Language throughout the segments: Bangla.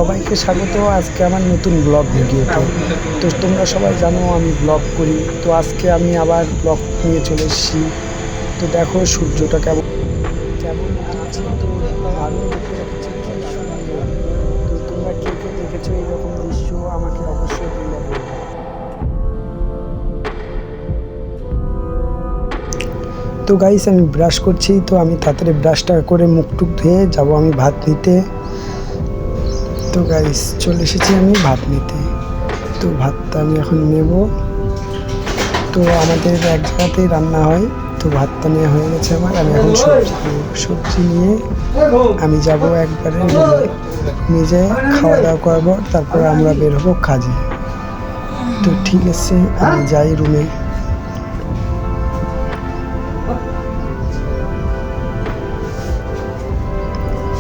সবাইকে স্বাগত আজকে আমার নতুন ব্লগ ভিডিওতে। তো তোমরা সবাই জানো আমি ব্লগ করি, তো আজকে আমি আবার ব্লগ নিয়ে চলে এসেছি। তো দেখো সূর্যটা কেমন কেমন উঠেছে, তো দারুণ দেখতে লাগছে, কি সুন্দর। তো তোমরা কে কে দেখেছো এইরকম দৃশ্য আমাকে অবশ্যই তোমরা বলবে। তো গাইস আমি ব্রাশ করছি, তো আমি তাড়াতাড়ি ব্রাশটা করে মুখ টুক ধুয়ে যাবো আমি ভাত নিতে। তো গাইস চলে এসেছি আমি ভাত নিতে, তো ভাতটা আমি এখন নেব। তো আমাদের এক জায়গাতেই রান্না হয়, তো ভাতটা নেওয়া হয়ে গেছে আমার। আমি এখন সবজি নিয়ে আমি যাব একবারে রুমে, নিজে খাওয়া দাওয়া করবো, তারপরে আমরা বের হবো কাজে। তো ঠিক আছে আমি যাই রুমে।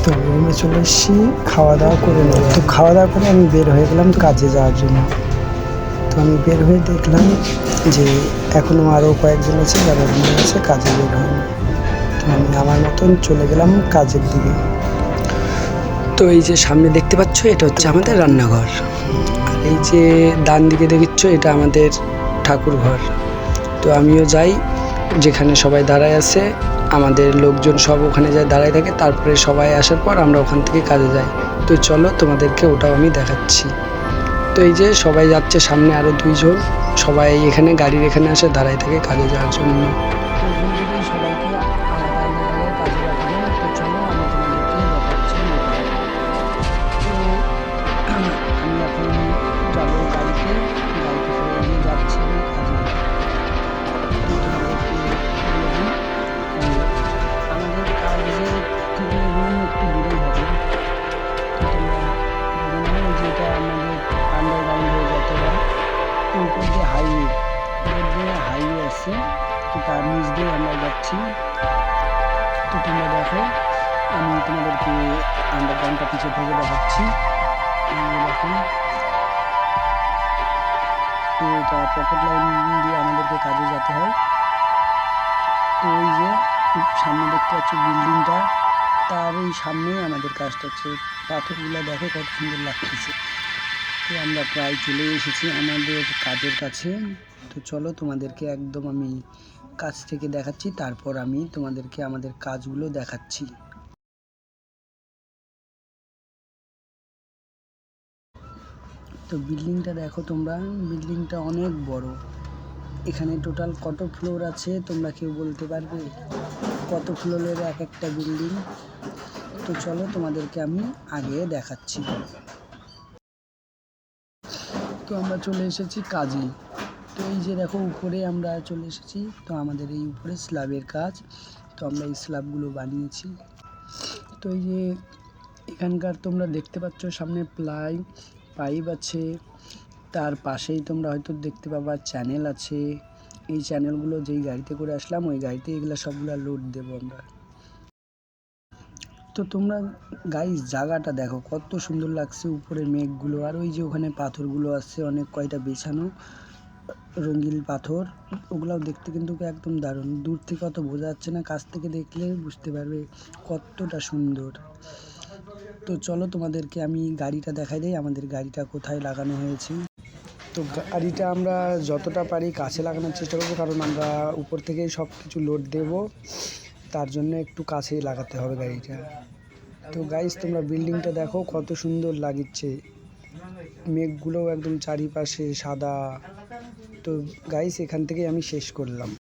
তো রুমে চলে এসেছি, খাওয়া দাওয়া করে নেব। তো খাওয়া দাওয়া করে আমি বের হয়ে গেলাম কাজে যাওয়ার জন্য। তো আমি বের হয়ে দেখলাম যে এখনও আরও কয়েকজন আছে যারা রুমে আছে, কাজে বের হয়নি। তো আমি আমার মতন চলে গেলাম কাজের দিকে। তো এই যে সামনে দেখতে পাচ্ছ এটা হচ্ছে আমাদের রান্নাঘর, আর এই যে ডান দিকে দেখছ এটা আমাদের ঠাকুর ঘর। তো আমিও যাই যেখানে সবাই দাঁড়ায় আছে, আমাদের লোকজন সব ওখানে যায় দাঁড়ায় থাকে, তারপরে সবাই আসার পর আমরা ওখান থেকে কাজে যাই। তো চলো তোমাদেরকে ওটাও আমি দেখাচ্ছি। তো এই যে সবাই যাচ্ছে, সামনে আরও দুইজন, সবাই এখানে গাড়ির এখানে আসে দাঁড়ায় থাকে কাজে যাওয়ার জন্য। উপর যে হাইওয়ে আছে, তো তার নিচ দিয়ে আমরা যাচ্ছি। তো তোমরা দেখো আমি তোমাদেরকে আন্ডারগ্রাউন্ডটা পিছিয়ে থেকে দেখাচ্ছি। দেখো তো এটা পকেট লাইন দিয়ে আমাদেরকে কাজে যেতে হয়। তো ওই যে সামনে দেখতে পাচ্ছ বিল্ডিংটা, তার ওই সামনেই আমাদের কাজটা হচ্ছে। পাথরগুলো দেখো কত সুন্দর লাগতেছে। তো আমরা প্রায় চলে এসেছি আমাদের কাজের কাছে। তো চলো তোমাদেরকে একদম আমি কাছ থেকে দেখাচ্ছি, তারপর আমি তোমাদেরকে আমাদের কাজগুলো দেখাচ্ছি। তো বিল্ডিংটা দেখো তোমরা, বিল্ডিংটা অনেক বড়। এখানে টোটাল কত ফ্লোর আছে তোমরা কেউ বলতে পারবে? কত ফ্লোরের এক একটা বিল্ডিং? তো চলো তোমাদেরকে আমি আগে দেখাচ্ছি। তো আমরা চলে এসেছি কাজে। তো এই যে দেখো উপরে আমরা চলে এসেছি, তো আমাদের এই উপরে স্ল্যাবের কাজ। তো আমরা এই স্ল্যাবগুলো বানিয়েছি। তো এই যে এখানকার তোমরা দেখতে পাচ্ছ সামনে পাইপ আছে, তার পাশেই তোমরা হয়তো দেখতে পাবা চ্যানেল আছে। এই চ্যানেলগুলো যেই গাড়িতে করে আসলাম ওই গাড়িতে এগুলো সবগুলো লোড দেবো আমরা। তো তোমরা গাইস জায়গাটা দেখো কত সুন্দর লাগছে, উপরে মেঘগুলো, আর ওই যে ওখানে পাথরগুলো আছে অনেক কয়টা বেছানো রঙিন পাথর, ওগুলাও দেখতে কিন্তু একদম দারুণ। দূর থেকে অত বোঝা যাচ্ছে না, কাছ থেকে দেখলে বুঝতে পারবে কতটা সুন্দর। তো চলো তোমাদেরকে আমি গাড়িটা দেখাই দিই, আমাদের গাড়িটা কোথায় লাগানো হয়েছে। তো গাড়িটা আমরা যতটা পারি কাছে লাগানোর চেষ্টা করবো, কারণ আমরা উপর থেকেই সব কিছু লোড দেব, তার জন্য একটু কাছেই লাগাতে হবে গাড়িটা। তো গাইস তোমরা বিল্ডিংটা দেখো কত সুন্দর লাগছে, মেঘগুলোও একদম চারিপাশে সাদা। তো গাইস এখান থেকেই আমি শেষ করলাম।